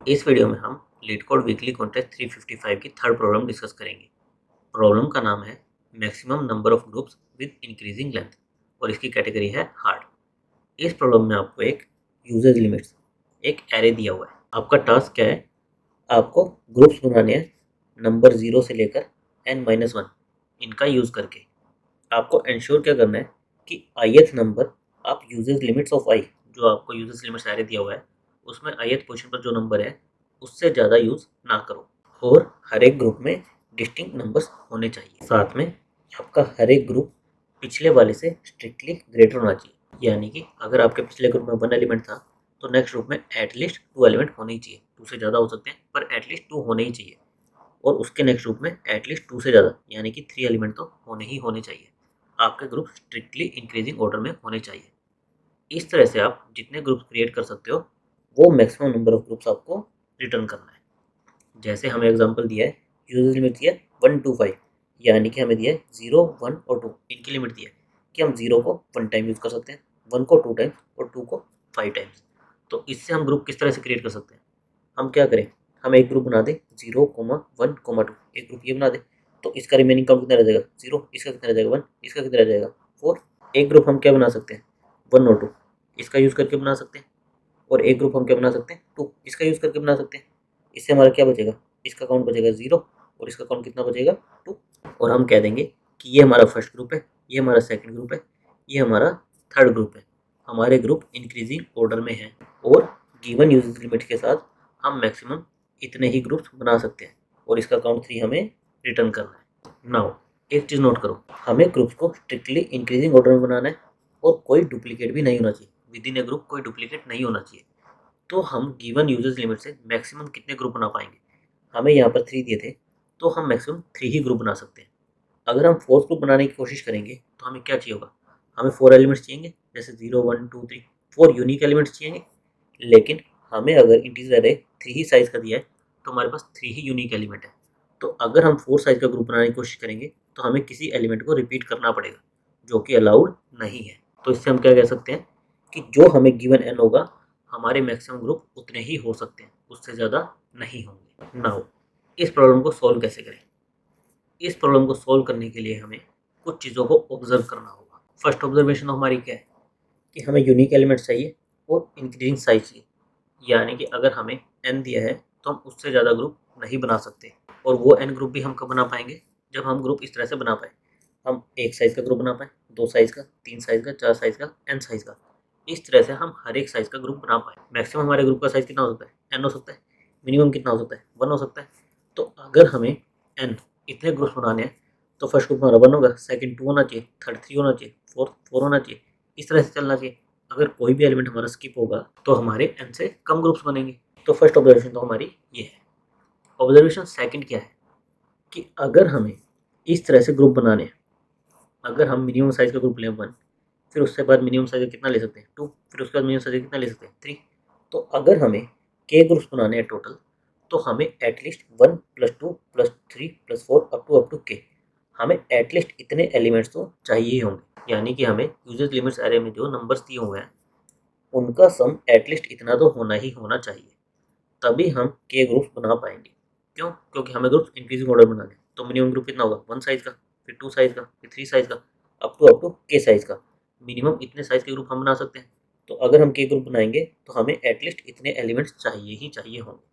इस वीडियो में हम LeetCode वीकली कॉन्टेस्ट 355 की थर्ड प्रॉब्लम डिस्कस करेंगे। प्रॉब्लम का नाम है maximum number of groups with increasing length और इसकी कैटेगरी है हार्ड। इस प्रॉब्लम में आपको एक यूजेज लिमिट्स एक एरे दिया हुआ है। आपका टास्क क्या है, आपको ग्रुप्स बनाने हैं नंबर 0 से लेकर n-1 इनका यूज़ करके। आपको इंश्योर क्या करना है कि ith नंबर आप यूजेज लिमिट्स ऑफ आई, जो आपको यूजेज लिमिट्स एरे दिया हुआ है उसमें ith पोजीशन पर जो नंबर है उससे ज़्यादा यूज़ ना करो। और हर एक ग्रुप में डिस्टिंक्ट नंबर्स होने चाहिए। साथ में आपका हर एक ग्रुप पिछले वाले से स्ट्रिक्टली ग्रेटर होना चाहिए। यानी कि अगर आपके पिछले ग्रुप में 1 एलिमेंट था तो नेक्स्ट ग्रुप में एटलीस्ट 2 एलिमेंट होने ही चाहिए। 2 से ज़्यादा हो सकते हैं पर एटलीस्ट 2 होने ही चाहिए। और उसके नेक्स्ट ग्रुप में एटलीस्ट 2 से ज़्यादा यानी कि 3 एलिमेंट तो होने ही होने चाहिए। आपके ग्रुप स्ट्रिक्टली इंक्रीजिंग ऑर्डर में होने चाहिए। इस तरह से आप जितने ग्रुप्स क्रिएट कर सकते हो वो मैक्सिमम नंबर ऑफ ग्रुप्स आपको रिटर्न करना है। जैसे हमें एग्जांपल दिया है, यूजर लिमिट दिया है 1 to 5, यानी कि हमें दिया है 0, 1 और 2 इनकी लिमिट दी है कि हम 0 को 1 टाइम यूज़ कर सकते हैं, 1 को 2 टाइम्स और 2 को 5 टाइम्स। तो इससे हम ग्रुप किस तरह से क्रिएट कर सकते हैं, हम क्या करें, हम एक ग्रुप बना दें 0, 1, 2, एक ग्रुप ये बना दें। तो इसका रिमेनिंग काउंट कितना रह जाएगा 0, इसका कितना रह जाएगा 1, इसका कितना रह जाएगा 4। एक ग्रुप हम क्या बना सकते हैं 1 और 2 इसका यूज़ करके बना सकते हैं। और एक ग्रुप हम क्या बना सकते हैं 2 इसका यूज़ करके बना सकते हैं। इससे हमारा क्या बचेगा, इसका काउंट बचेगा 0 और इसका काउंट कितना बचेगा 2। और हम कह देंगे कि ये हमारा फर्स्ट ग्रुप है, ये हमारा सेकंड ग्रुप है, ये हमारा थर्ड ग्रुप है। हमारे ग्रुप इंक्रीजिंग ऑर्डर में है और गिवन यूजेस लिमिट के साथ हम मैक्सिमम इतने ही ग्रुप्स बना सकते हैं और इसका काउंट 3 हमें रिटर्न करना है। नाउ एक चीज़ नोट करो, हमें ग्रुप्स को स्ट्रिक्टली इंक्रीजिंग ऑर्डर में बनाना है और कोई डुप्लीकेट भी नहीं होना चाहिए। विद इन ए ग्रुप कोई डुप्लीकेट नहीं होना चाहिए। तो हम गिवन यूजर्स लिमिट से मैक्सिमम कितने ग्रुप बना पाएंगे, हमें यहाँ पर 3 दिए थे तो हम मैक्सिमम 3 ही ग्रुप बना सकते हैं। अगर हम फोर्थ ग्रुप बनाने की कोशिश करेंगे तो हमें क्या चाहिए होगा, हमें 4 एलिमेंट्स चाहिए, जैसे 0, 1, 2, 3 4 यूनिक एलिमेंट्स चाहिए। लेकिन हमें अगर इंटीजर अरे 3 ही साइज का दिया है तो हमारे पास 3 ही यूनिक एलिमेंट है। तो अगर हम 4 साइज का ग्रुप बनाने की कोशिश करेंगे तो हमें किसी एलिमेंट को रिपीट करना पड़ेगा, जो कि अलाउड नहीं है। तो इससे हम क्या कह सकते हैं कि जो हमें गिवन एन होगा हमारे मैक्सिमम ग्रुप उतने ही हो सकते हैं, उससे ज़्यादा नहीं होंगे। नाउ इस प्रॉब्लम को सॉल्व कैसे करें, इस प्रॉब्लम को सॉल्व करने के लिए हमें कुछ चीज़ों को ऑब्जर्व करना होगा। फर्स्ट ऑब्जर्वेशन हमारी क्या है कि हमें यूनिक एलिमेंट चाहिए और इंक्रीजिंग साइज चाहिए। यानी कि अगर हमें n दिया है तो हम उससे ज़्यादा ग्रुप नहीं बना सकते। और वो n ग्रुप भी हम कब बना पाएंगे, जब हम ग्रुप इस तरह से बना पाए, हम 1 साइज़ का ग्रुप बना पाए, 2 साइज़ का, 3 साइज़ का, 4 साइज़ का, n साइज़ का। इस तरह से हम हर एक साइज़ का ग्रुप बना पाए। मैक्सिमम हमारे ग्रुप का साइज़ कितना हो सकता है, n हो सकता है। मिनिमम कितना हो सकता है, 1 हो सकता है। तो अगर हमें n इतने ग्रुप्स बनाने हैं तो फर्स्ट ग्रुप हमारा 1 होगा, सेकंड 2 होना चाहिए, थर्ड 3 होना चाहिए, फोर्थ 4 होना चाहिए। इस तरह से चलना चाहिए। अगर कोई भी एलिमेंट हमारा स्किप होगा तो हमारे n से कम ग्रुप्स बनेंगे। तो फर्स्ट ऑब्जर्वेशन तो हमारी ये है। ऑब्जर्वेशन सेकंड क्या है कि अगर हमें इस तरह से ग्रुप बनाने हैं, अगर हम मिनिमम साइज का ग्रुप लें 1, फिर उसके बाद मिनिमम साइज कितना ले सकते हैं 2, फिर उसके बाद मिनिमम साइज कितना ले सकते हैं 3। तो अगर हमें k ग्रुप्स बनाने हैं टोटल तो हमें एटलीस्ट 1 + 2 + 3 + 4 अप टू k, हमें एटलीस्ट इतने एलिमेंट्स तो चाहिए ही होंगे। यानी कि हमें यूजर्स लिमिट्स एरे में जो नंबर्स दिए हुए हैं उनका सम एटलीस्ट इतना तो होना ही होना चाहिए, तभी हम के ग्रुप्स बना पाएंगे। क्यों, क्योंकि हमें ग्रुप्स इंक्रीजिंग ऑर्डर बनाने हैं। तो मिनिमम ग्रुप कितना होगा 1 साइज का, फिर 2 साइज का, फिर 3 साइज का, अप टू के साइज का। मिनिमम इतने साइज के ग्रुप हम बना सकते हैं। तो अगर हम के ग्रुप बनाएंगे तो हमें एटलीस्ट इतने एलिमेंट्स चाहिए ही चाहिए होंगे।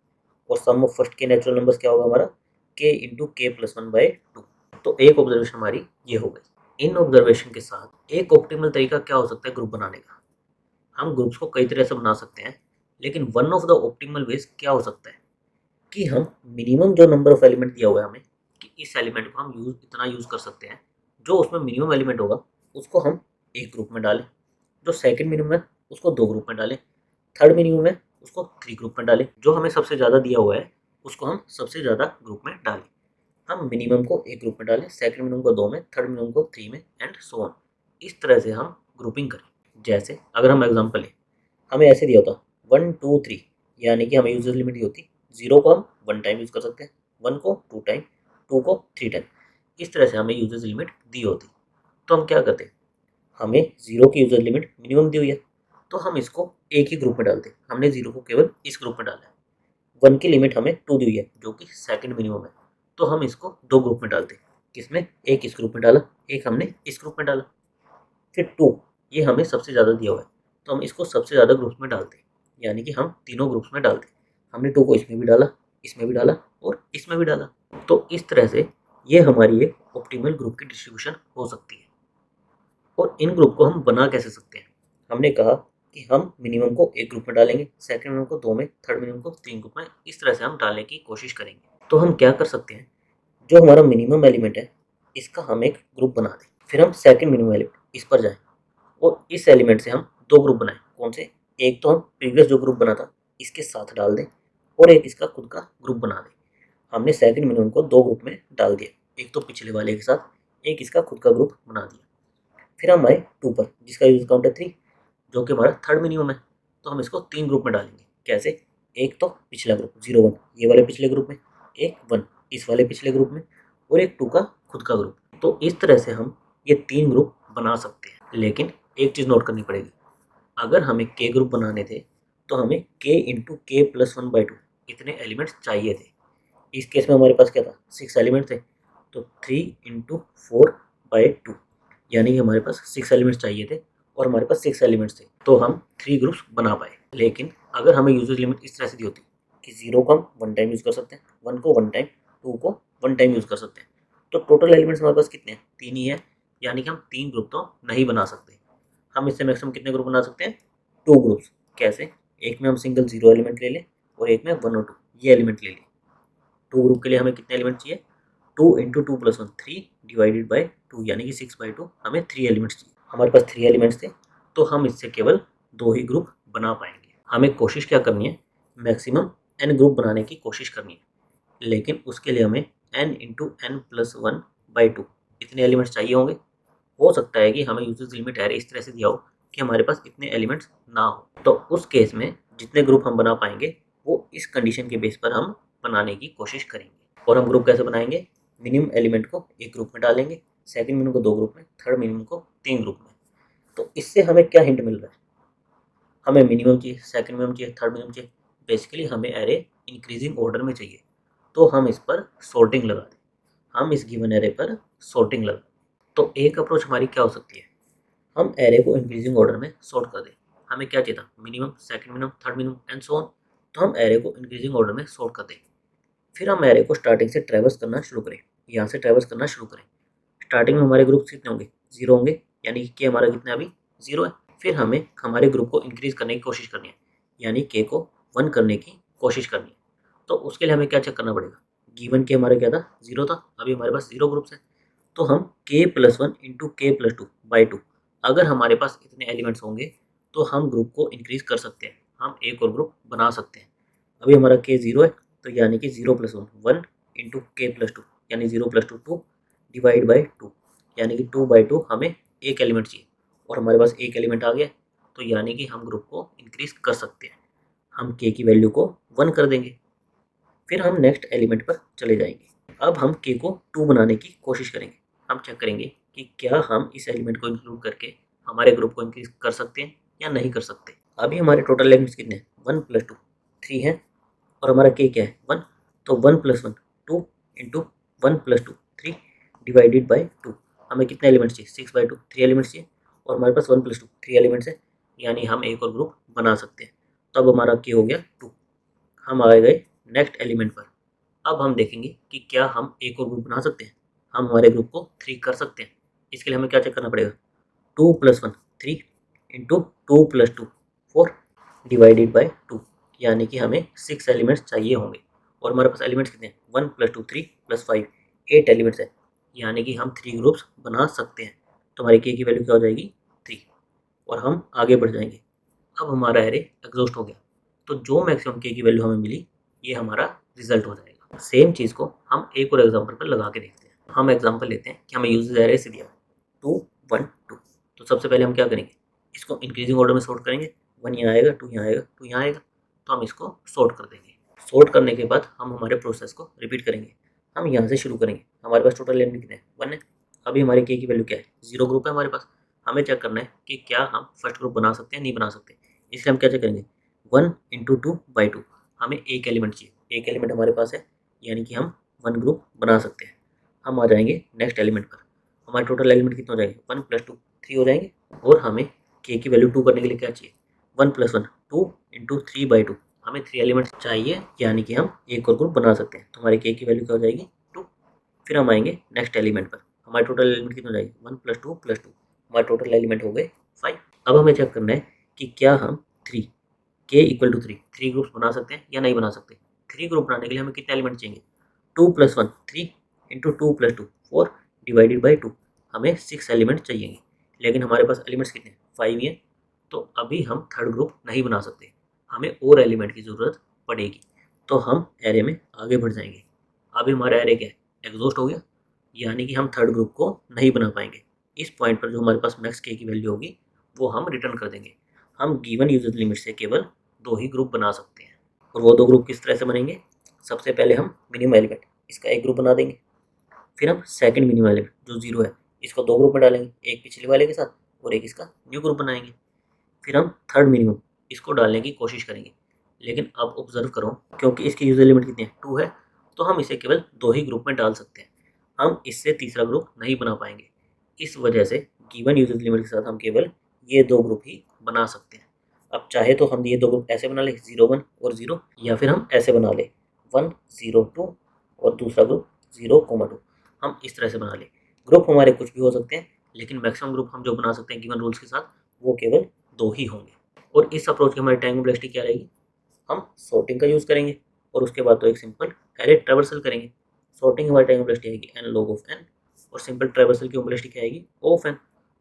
और सम ऑफ फर्स्ट के नेचुरल नंबर्स क्या होगा हमारा, के इंटू के प्लस 1/2। तो एक ऑब्जर्वेशन हमारी ये हो गई। इन ऑब्जर्वेशन के साथ एक ऑप्टिमल तरीका क्या हो सकता है ग्रुप बनाने का, हम ग्रुप्स को कई तरह से बना सकते हैं। लेकिन one of the optimal ways क्या हो सकता है कि हम मिनिमम जो नंबर ऑफ एलिमेंट दिया हुआ है हमें कि इस एलिमेंट को हम इतना यूज़ कर सकते हैं, जो उसमें मिनिमम एलिमेंट होगा उसको हम एक ग्रुप में डालें, जो सेकंड मिनिमम है उसको 2 ग्रुप में डालें, थर्ड मिनिमम है उसको 3 ग्रुप में डालें, जो हमें सबसे ज़्यादा दिया हुआ है उसको हम सबसे ज़्यादा ग्रुप में डालें। हम मिनिमम को एक ग्रुप में डालें, सेकंड मिनिमम को 2 में, थर्ड मिनिमम को 3 में एंड सो ऑन। इस तरह से हम ग्रुपिंग करें। जैसे अगर हम एग्जांपल लें, हमें ऐसे दिया होता 1, 2, 3, यानी कि हमें यूजर लिमिट दी होती 0 को हम 1 टाइम यूज़ कर सकते हैं, 1 को 2 टाइम, 2 को 3 टाइम। इस तरह से हमें यूजर्स लिमिट दी होती। तो हम क्या करते, हमें 0 की यूजर लिमिट मिनिमम दी हुई है तो हम इसको एक ही ग्रुप में डालते। हमने 0 को केवल इस ग्रुप में डाला है। वन की लिमिट हमें 2 दी हुई है जो कि सेकंड मिनिमम है, तो हम इसको दो ग्रुप में डालते हैं। किसमें? एक इस ग्रुप में डाला, एक हमने इस ग्रुप में डाला। फिर 2 ये हमें सबसे ज़्यादा दिया हुआ है, तो हम इसको सबसे ज़्यादा ग्रुप्स में डालते हैं, यानी कि हम तीनों ग्रुप्स में डालते हैं। हमने 2 को इसमें भी डाला, इसमें भी डाला और इसमें भी डाला। तो इस तरह से ये हमारी एक ऑप्टिमल ग्रुप की डिस्ट्रीब्यूशन हो सकती है। और इन ग्रुप को हम बना कैसे सकते हैं? हमने कहा कि हम मिनिमम को एक ग्रुप में डालेंगे, सेकंड मिनिमम को 2 में, थर्ड मिनिमम को 3 ग्रुप में, इस तरह से हम डालने की कोशिश करेंगे। तो हम क्या कर सकते हैं, जो हमारा मिनिमम एलिमेंट है इसका हम एक ग्रुप बना दें, फिर हम सेकंड मिनिमम एलिमेंट इस पर जाएं और इस एलिमेंट से हम दो ग्रुप बनाएं। कौन से? एक तो हम प्रीवियस जो ग्रुप बना था इसके साथ डाल दें और एक इसका खुद का ग्रुप बना दें। हमने सेकंड मिनिमम को दो ग्रुप में डाल दिया, एक तो पिछले वाले के साथ, एक इसका खुद का ग्रुप बना दिया। फिर हम आए 2 पर जिसका यूज काउंट है 3, जो कि हमारा थर्ड मिनिमम है, तो हम इसको 3 ग्रुप में डालेंगे। कैसे? एक तो पिछला ग्रुप 0 1 ये वाले पिछले ग्रुप में, एक 1 इस वाले पिछले ग्रुप में और एक 2 का खुद का ग्रुप। तो इस तरह से हम ये 3 ग्रुप बना सकते हैं। लेकिन एक चीज़ नोट करनी पड़ेगी, अगर हमें के ग्रुप बनाने थे तो हमें k इंटू के प्लस 1/2 इतने एलिमेंट्स चाहिए थे। इस केस में हमारे पास क्या था? 6 एलिमेंट थे, तो 3 इंटू 4/2 यानी कि हमारे पास 6 एलिमेंट्स चाहिए थे और हमारे पास 6 एलिमेंट्स थे, तो हम 3 ग्रुप्स बना पाए। लेकिन अगर हमें यूजेज लिमिट इस तरह से दी होती कि 0 को हम 1 टाइम यूज़ कर सकते हैं, 1 को 1 टाइम, 2 को 1 टाइम यूज़ कर सकते हैं, तो टोटल एलिमेंट्स हमारे पास कितने हैं? 3 ही है, यानी कि हम 3 ग्रुप तो नहीं बना सकते। हम इससे मैक्सिमम कितने ग्रुप बना सकते हैं? 2 ग्रुप्स। कैसे? एक में हम सिंगल 0 एलिमेंट ले लें और एक में 1 और 2 ये एलिमेंट ले लें। 2 ग्रुप के लिए हमें कितने एलिमेंट चाहिए? 2 इंटू 2 प्लस 1 3 डिवाइडेड बाई 2 यानी कि 6/2 हमें 3 एलिमेंट्स चाहिए। हमारे पास 3 एलिमेंट्स थे, तो हम इससे केवल 2 ही ग्रुप बना पाएंगे। हमें कोशिश क्या करनी है? मैक्सिमम n ग्रुप बनाने की कोशिश करनी है, लेकिन उसके लिए हमें n इंटू n प्लस 1/2 इतने एलिमेंट्स चाहिए होंगे। हो सकता है कि हमें यूजेस लिमिट एरे इस तरह से दिया हो कि हमारे पास इतने एलिमेंट्स ना हो, तो उस केस में जितने ग्रुप हम बना पाएंगे वो इस कंडीशन के बेस पर हम बनाने की कोशिश करेंगे। और हम ग्रुप कैसे बनाएंगे? मिनिमम एलिमेंट को एक ग्रुप में डालेंगे, सेकंड मिनिमम को 2 ग्रुप में, थर्ड मिनिमम को 3 ग्रुप में। तो इससे हमें क्या हिंट मिल रहा है? हमें मिनिमम चाहिए, सेकंड मिनिमम चाहिए, थर्ड मिनिमम चाहिए, बेसिकली हमें एरे इंक्रीजिंग ऑर्डर में चाहिए, तो हम इस पर सॉर्टिंग लगा दें। हम इस गिवन एरे पर सॉर्टिंग लगा। तो एक अप्रोच हमारी क्या हो सकती है? हम एरे को इंक्रीजिंग ऑर्डर में सॉर्ट कर दें। हमें क्या चाहिए था? Minimum, second minimum, third minimum and so on. तो हम एरे को इंक्रीजिंग ऑर्डर में सॉर्ट कर दें। फिर हम एरे को स्टार्टिंग से ट्रैवर्स करना शुरू करें, यहाँ से ट्रैवर्स करना शुरू करें। स्टार्टिंग में हमारे ग्रुप कितने होंगे? 0 होंगे, यानी कि के हमारा कितना है अभी? 0 है। फिर हमें हमारे ग्रुप को इंक्रीज करने की कोशिश करनी है, यानी के को 1 करने की कोशिश करनी है। तो उसके लिए हमें क्या चेक करना पड़ेगा? गिवन के हमारा क्या था? 0 था, अभी हमारे पास 0 ग्रुप्स है, तो हम k प्लस 1 इंटू के प्लस 2/2 अगर हमारे पास इतने एलिमेंट्स होंगे तो हम ग्रुप को इंक्रीज कर सकते हैं, हम एक और ग्रुप बना सकते हैं। अभी हमारा k 0 है, तो यानी कि 0 प्लस 1 1 इंटू के प्लस 2 यानी 0 प्लस 2 2 डिवाइड बाई 2 यानी कि 2/2 हमें एक एलिमेंट चाहिए और हमारे पास एक एलिमेंट आ गया, तो यानी कि हम ग्रुप को इंक्रीज कर सकते हैं। हम k की वैल्यू को 1 कर देंगे, फिर हम नेक्स्ट एलिमेंट पर चले जाएंगे। अब हम k को 2 बनाने की कोशिश करेंगे। हम चेक करेंगे कि क्या हम इस एलिमेंट को इंक्लूड करके हमारे ग्रुप को इंक्रीज कर सकते हैं या नहीं कर सकते। अभी हमारे टोटल एलिमेंट्स कितने हैं? 1 प्लस 2 3 है और हमारा k क्या है? 1, तो 1 plus 1 2 into 1 plus 2 3 divided by 2 हमें कितने एलिमेंट्स चाहिए? 6/2 3 एलिमेंट्स चाहिए और हमारे पास 1 प्लस 2 3 एलिमेंट्स है, यानी हम एक और ग्रुप बना सकते हैं। तब हमारा k हो गया 2। हम आ गए नेक्स्ट एलिमेंट पर। अब हम देखेंगे कि क्या हम एक और ग्रुप बना सकते हैं, हम हमारे ग्रुप को 3 कर सकते हैं। इसके लिए हमें क्या चेक करना पड़ेगा? 2 plus 1 3 into 2 plus 2 4 divided by 2 यानी कि हमें 6 एलिमेंट्स चाहिए होंगे और हमारे पास एलिमेंट्स कितने हैं? 1 प्लस 2 3 प्लस 5 8 एलिमेंट्स है, यानी कि हम 3 ग्रुप्स बना सकते हैं। तो हमारी के की वैल्यू क्या हो जाएगी? 3 और हम आगे बढ़ जाएंगे। अब हमारा एरे एग्जॉस्ट हो गया, तो जो मैक्सिमम के की वैल्यू हमें मिली ये हमारा रिजल्ट हो जाएगा। सेम चीज़ को हम एक और एग्जांपल पर लगा के देखते हैं। हम एग्जांपल लेते हैं कि हमें यूजेस एरे से दिया 2 1 2। तो सबसे पहले हम क्या करेंगे? इसको इंक्रीजिंग ऑर्डर में सॉर्ट करेंगे। 1 यहाँ आएगा, 2 यहाँ आएगा, 2 यहाँ आएगा, तो हम इसको सॉर्ट कर देंगे। सॉर्ट करने के बाद हम हमारे प्रोसेस को रिपीट करेंगे। हम यहाँ से शुरू करेंगे। हमारे पास टोटल एलिमेंट कितने हैं? 1 है। अभी हमारे के की वैल्यू क्या है? 0 ग्रुप है हमारे पास। हमें चेक करना है कि क्या हम फर्स्ट ग्रुप बना सकते हैं, नहीं बना सकते। इसलिए हम क्या चेक करेंगे? 1 इंटू 2/2 हमें एक एलिमेंट चाहिए, एक एलिमेंट हमारे पास है, यानी कि हम वन ग्रुप बना सकते हैं। हम आ जाएंगे नेक्स्ट एलिमेंट पर। हमारे टोटल एलिमेंट कितने हो जाएंगे, 1 + 2 3 हो जाएंगे। और हमें के की वैल्यू 2 करने के लिए क्या चाहिए, 1 + 1 2 × 3/2। हमें 3 एलिमेंट्स चाहिए, यानी कि हम एक और ग्रुप बना सकते हैं। तो हमारे के की वैल्यू क्या हो जाएगी, 2। फिर हम आएंगे नेक्स्ट एलिमेंट पर। हमारे टोटल एलिमेंट कितने हो जाएंगे, 1 + 2 + 2। हमारे टोटल एलिमेंट हो गए 5। अब हमें चेक करना है कि क्या हम 3 के = 3 3 ग्रुप्स बना सकते हैं या नहीं बना सकते। 3 ग्रुप बनाने के लिए हमें कितने एलिमेंट चाहिए, 2 + 1 3 × 2 + 2 4 / 2। हमें 6 एलिमेंट चाहिए, लेकिन हमारे पास एलिमेंट्स कितने हैं, 5 ही हैं। तो अभी हम थर्ड ग्रुप नहीं बना सकते, हमें और एलिमेंट की ज़रूरत पड़ेगी। तो हम एरे में आगे बढ़ जाएंगे। अभी हमारा एरे क्या है, एग्जॉस्ट हो गया, यानी कि हम थर्ड ग्रुप को नहीं बना पाएंगे। इस पॉइंट पर जो हमारे पास मैक्स के की वैल्यू होगी वो हम रिटर्न कर देंगे। हम गिवन यूजर लिमिट से केवल 2 ही ग्रुप बना सकते हैं। और वो 2 ग्रुप किस तरह से बनेंगे, सबसे पहले हम मिनिमम एलिमेंट इसका एक ग्रुप बना देंगे। फिर हम सेकंड मिनिमम एलिमेंट जो 0 है इसको 2 ग्रुप में डालेंगे, एक पिछले वाले के साथ और एक इसका न्यू ग्रुप बनाएंगे। फिर हम थर्ड मिनिमम इसको डालने की कोशिश करेंगे। लेकिन अब ऑब्जर्व करो, क्योंकि इसकी यूजर लिमिट कितनी है, 2 है, तो हम इसे केवल 2 ही ग्रुप में डाल सकते हैं। हम इससे तीसरा ग्रुप नहीं बना पाएंगे। इस वजह से गिवन यूजर लिमिट के साथ हम केवल ये 2 ग्रुप ही बना सकते हैं। अब चाहे तो हम ये 2 ग्रुप ऐसे बना लें, 0 1 और 0, या फिर हम ऐसे बना लें 1 0 2 और दूसरा ग्रुप 0 2। हम इस तरह से बना लें। ग्रुप हमारे कुछ भी हो सकते हैं, लेकिन मैक्सिमम ग्रुप हम जो बना सकते हैं गिवन रूल्स के साथ वो केवल 2 ही होंगे। और इस अप्रोच की हमारी टाइम कॉम्प्लेक्सिटी क्या रहेगी, हम सॉर्टिंग का यूज़ करेंगे और उसके बाद तो एक सिंपल एरे ट्रैवर्सल करेंगे। सॉर्टिंग हमारी टाइम कॉम्प्लेक्सिटी आएगी n log of n, और सिंपल ट्रैवर्सल की कॉम्प्लेक्सिटी क्या आएगी, O of n।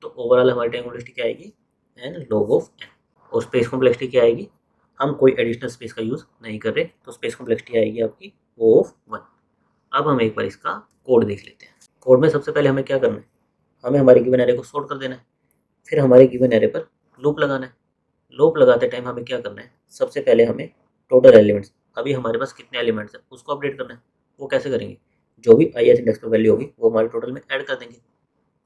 तो ओवरऑल हमारी टाइम कॉम्प्लेक्सिटी क्या आएगी, n log of n। और स्पेस कॉम्प्लेक्सिटी क्या आएगी, हम कोई एडिशनल स्पेस का यूज़ नहीं कर रहे, तो स्पेस कॉम्प्लेक्सिटी आएगी आपकी O of 1। अब हम एक बार इसका कोड देख लेते हैं। कोड में सबसे पहले हमें क्या करना है, हमें हमारे गिवन एरे को सॉर्ट कर देना है। फिर हमारे गिवन एरे पर लूप लगाना है। लूप लगाते टाइम हमें क्या करना है, सबसे पहले हमें टोटल एलिमेंट्स, अभी हमारे पास कितने एलिमेंट्स हैं उसको अपडेट करना है। वो कैसे करेंगे, जो भी ith इंडेक्स पर वैल्यू होगी वो हमारे टोटल में ऐड कर देंगे।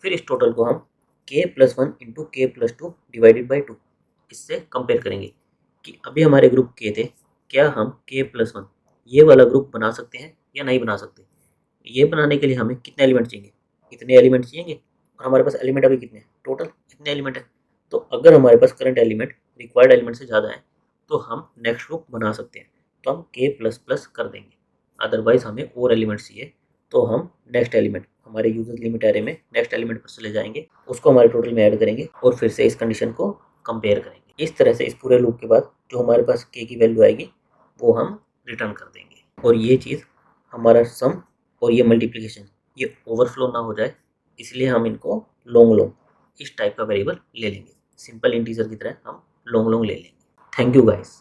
फिर इस टोटल को हम k + 1 × k + 2 / 2 इससे कंपेयर करेंगे कि अभी हमारे ग्रुप के थे, क्या हम k + 1 ये वाला ग्रुप बना सकते हैं या नहीं बना सकते। ये बनाने के लिए हमें कितने एलिमेंट चाहिए, इतने एलिमेंट चाहिए। और हमारे पास एलिमेंट अभी कितने हैं, टोटल इतने एलिमेंट है। तो अगर हमारे पास करंट एलिमेंट रिक्वायर्ड एलिमेंट से ज़्यादा है तो हम नेक्स्ट ग्रुप बना सकते हैं, तो हम k++ कर देंगे। अदरवाइज हमें और एलिमेंट चाहिए तो हम नेक्स्ट एलिमेंट हमारे यूजर लिमिट एरे में नेक्स्ट एलिमेंट पर चले जाएंगे, उसको हमारे टोटल में ऐड करेंगे और फिर से इस कंडीशन को कंपेयर करेंगे। इस तरह से इस पूरे लूप के बाद जो हमारे पास k की वैल्यू आएगी वो हम रिटर्न कर देंगे। और ये चीज़ हमारा सम और ये मल्टीप्लिकेशन ये ओवरफ्लो ना हो जाए, इसलिए हम इनको लॉन्ग लॉन्ग इस टाइप का वेरिएबल ले लेंगे। सिंपल इंटीजर की तरह हम लॉन्ग लॉन्ग ले लेंगे। Thank you guys.